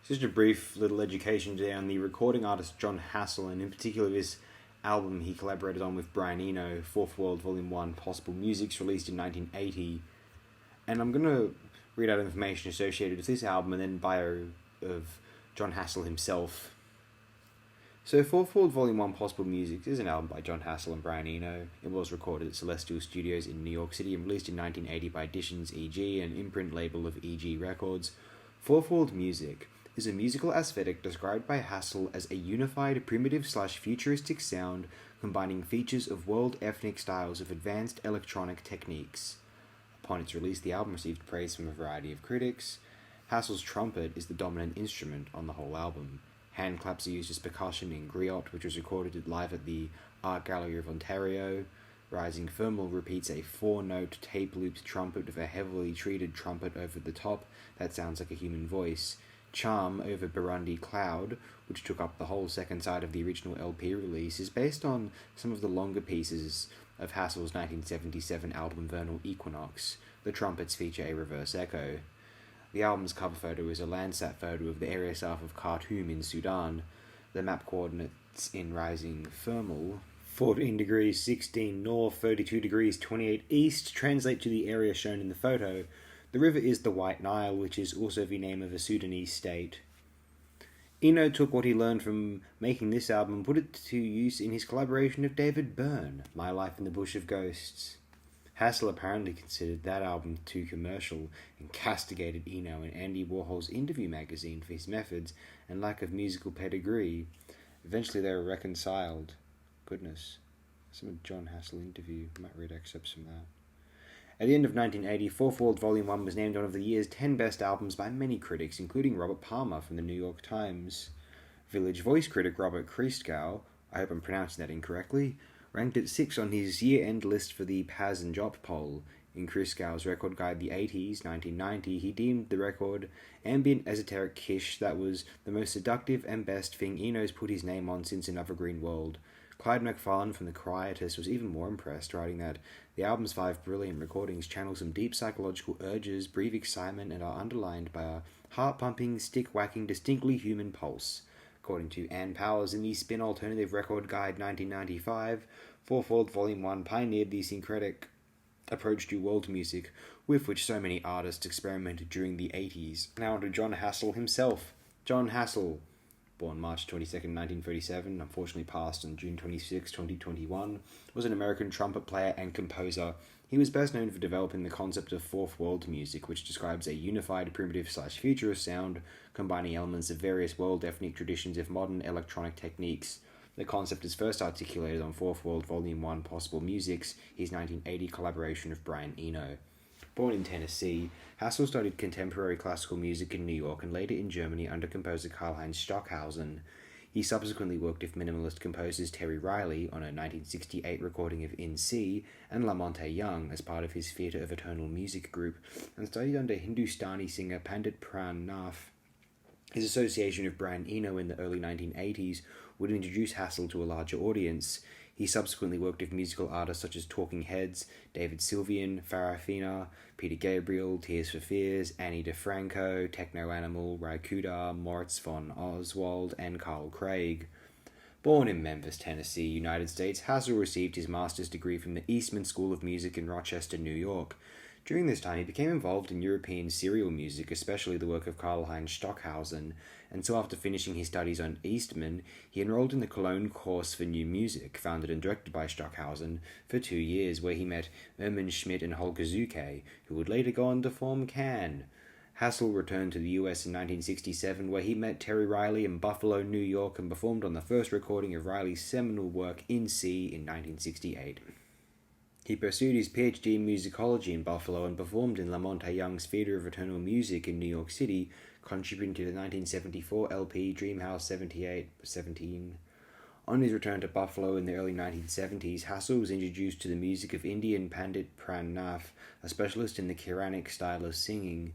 Just a brief little education today on the recording artist Jon Hassell, and in particular this album he collaborated on with Brian Eno, Fourth World Volume 1, Possible Musics, released in 1980. And I'm going to read out information associated with this album and then bio of Jon Hassell himself. So Fourth World Volume 1, Possible Musics is an album by Jon Hassell and Brian Eno. It was recorded at Celestial Studios in New York City and released in 1980 by Editions EG, an imprint label of EG Records. Fourth World Music is a musical aesthetic described by Hassell as a unified primitive/futuristic sound combining features of world ethnic styles with advanced electronic techniques. Upon its release, the album received praise from a variety of critics. Hassell's trumpet is the dominant instrument on the whole album. Hand claps are used as percussion in Griot, which was recorded live at the Art Gallery of Ontario. Rising Thermal repeats a 4-note tape-looped trumpet with a heavily treated trumpet over the top that sounds like a human voice. Charm over Burundi Cloud, which took up the whole second side of the original LP release, is based on some of the longer pieces of Hassell's 1977 album Vernal Equinox. The trumpets feature a reverse echo. The album's cover photo is a Landsat photo of the area south of Khartoum in Sudan. The map coordinates in Rising Thermal, 14 degrees 16 north, 32 degrees 28 east, translate to the area shown in the photo. The river is the White Nile, which is also the name of a Sudanese state. Eno took what he learned from making this album and put it to use in his collaboration with David Byrne, My Life in the Bush of Ghosts. Hassell apparently considered that album too commercial and castigated Eno in Andy Warhol's Interview magazine for his methods and lack of musical pedigree. Eventually they were reconciled. Goodness, some Jon Hassell interview. I might read excerpts from that. At the end of 1980, Fourth World Volume 1 was named one of the year's 10 best albums by many critics, including Robert Palmer from the New York Times. Village Voice critic Robert Christgau, I hope I'm pronouncing that incorrectly, ranked it 6 on his year-end list for the Paz and Jop poll. In Christgau's record guide The 80s, 1990, he deemed the record ambient esoteric kish that was the most seductive and best thing Eno's put his name on since Another Green World. Clyde McFarlane from The Quietus was even more impressed, writing that the album's 5 brilliant recordings channel some deep psychological urges, breathe excitement, and are underlined by a heart-pumping, stick-whacking, distinctly human pulse. According to Ann Powers in the Spin Alternative Record Guide 1995, Fourth World Volume 1 pioneered the syncretic approach to world music, with which so many artists experimented during the 80s. Now on to Jon Hassell himself. Jon Hassell, born March 22, 1937, unfortunately passed on June 26, 2021, was an American trumpet player and composer. He was best known for developing the concept of Fourth World music, which describes a unified primitive/futurist sound combining elements of various world ethnic traditions with modern electronic techniques. The concept is first articulated on Fourth World Volume 1, Possible Musics, his 1980 collaboration with Brian Eno. Born in Tennessee, Hassell studied contemporary classical music in New York and later in Germany under composer Karlheinz Stockhausen. He subsequently worked with minimalist composers Terry Riley on a 1968 recording of In C and Lamonte Young as part of his Theatre of Eternal Music group, and studied under Hindustani singer Pandit Pran Nath. His association with Brian Eno in the early 1980s would introduce Hassell to a larger audience. He subsequently worked with musical artists such as Talking Heads, David Sylvian, Farafina, Peter Gabriel, Tears for Fears, Annie DeFranco, Techno Animal, Ry Cooder, Moritz von Oswald, and Carl Craig. Born in Memphis, Tennessee, United States, Hassell received his master's degree from the Eastman School of Music in Rochester, New York. During this time, he became involved in European serial music, especially the work of Karlheinz Stockhausen, and so after finishing his studies on Eastman, he enrolled in the Cologne Course for New Music, founded and directed by Stockhausen, for 2 years, where he met Ermin Schmidt and Holger Zuke, who would later go on to form Can. Hassell returned to the US in 1967, where he met Terry Riley in Buffalo, New York, and performed on the first recording of Riley's seminal work In C in 1968. He pursued his PhD in musicology in Buffalo and performed in Lamonte Young's Theatre of Eternal Music in New York City, contributing to the 1974 LP Dreamhouse 17. On his return to Buffalo in the early 1970s, Hassell was introduced to the music of Indian Pandit Pran Nath, a specialist in the Quranic style of singing.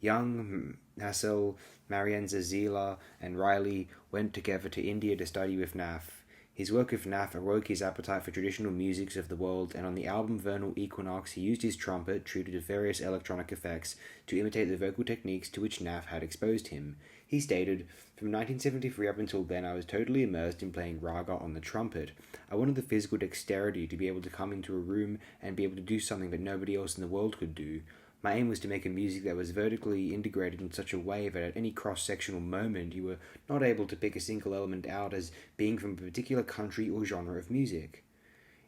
Young, Hassell, Marianza Zila, and Riley went together to India to study with Nath. His work with Nath awoke his appetite for traditional musics of the world, and on the album Vernal Equinox he used his trumpet, treated with various electronic effects, to imitate the vocal techniques to which Nath had exposed him. He stated, "From 1973 up until then, I was totally immersed in playing raga on the trumpet. I wanted the physical dexterity to be able to come into a room and be able to do something that nobody else in the world could do. My aim was to make a music that was vertically integrated in such a way that at any cross-sectional moment you were not able to pick a single element out as being from a particular country or genre of music."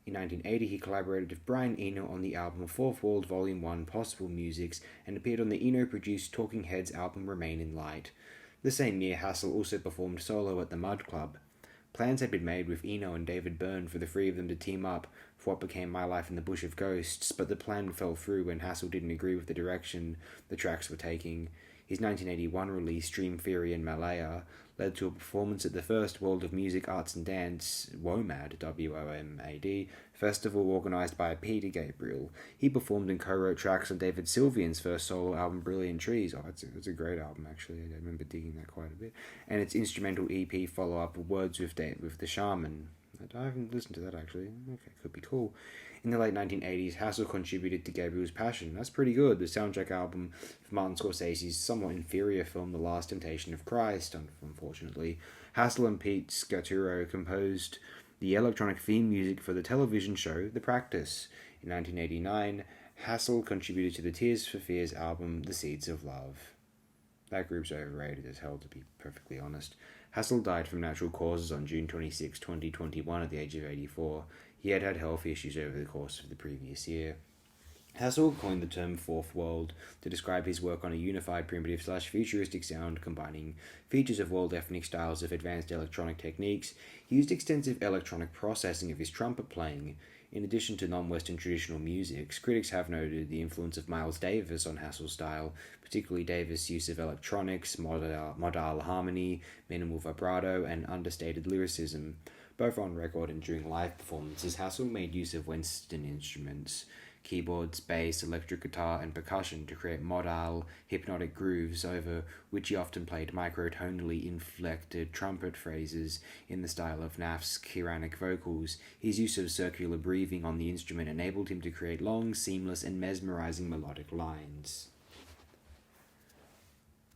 In 1980, he collaborated with Brian Eno on the album Fourth World Volume 1 Possible Musics and appeared on the Eno-produced Talking Heads album Remain in Light. The same year, Hassel also performed solo at the Mud Club. Plans had been made with Eno and David Byrne for the three of them to team up for what became My Life in the Bush of Ghosts, but the plan fell through when Hassel didn't agree with the direction the tracks were taking. His 1981 release, Dream Theory in Malaya, led to a performance at the first World of Music, Arts and Dance WOMAD, W-O-M-A-D, festival organised by Peter Gabriel. He performed and co-wrote tracks on David Sylvian's first solo album, Brilliant Trees. Oh, it's a great album, actually. I remember digging that quite a bit. And its instrumental EP follow-up, Words with the Shaman. I haven't listened to that, actually. Okay, could be cool. In the late 1980s, Hassel contributed to Gabriel's Passion. That's pretty good. The soundtrack album for Martin Scorsese's somewhat inferior film, The Last Temptation of Christ, unfortunately. Hassel and Pete Scaturo composed the electronic theme music for the television show The Practice. In 1989, Hassel contributed to the Tears for Fears album The Seeds of Love. That group's overrated as hell, to be perfectly honest. Hassel died from natural causes on June 26, 2021 at the age of 84. He had health issues over the course of the previous year. Hassel coined the term Fourth World to describe his work on a unified primitive/futuristic sound combining features of world ethnic styles of advanced electronic techniques. He used extensive electronic processing of his trumpet playing. In addition to non-Western traditional musics, critics have noted the influence of Miles Davis on Hassel's style, particularly Davis' use of electronics, modal harmony, minimal vibrato, and understated lyricism. Both on record and during live performances, Hassel made use of Western instruments, keyboards, bass, electric guitar, and percussion to create modal, hypnotic grooves over which he often played microtonally inflected trumpet phrases in the style of Naft's Quranic vocals. His use of circular breathing on the instrument enabled him to create long, seamless, and mesmerizing melodic lines.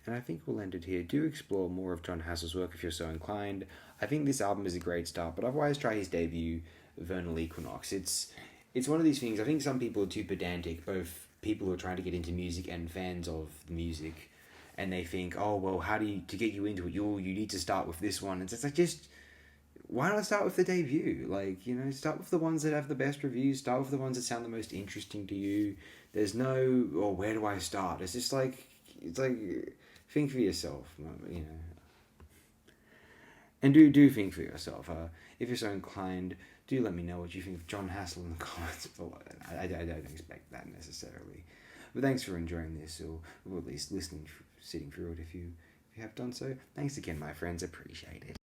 And I think we'll end it here. Do explore more of Jon Hassel's work if you're so inclined. I think this album is a great start, but otherwise try his debut, Vernal Equinox. It's one of these things, I think some people are too pedantic, both people who are trying to get into music and fans of the music, and they think, oh, well, to get you into it, you need to start with this one. And it's like, why not start with the debut? Start with the ones that have the best reviews, start with the ones that sound the most interesting to you. There's no, where do I start? It's just think for yourself, And do think for yourself. If you're so inclined, do let me know what you think of Jon Hassel in the comments below. I don't expect that necessarily. But thanks for enjoying this, or at least listening, sitting through it if you have done so. Thanks again, my friends. Appreciate it.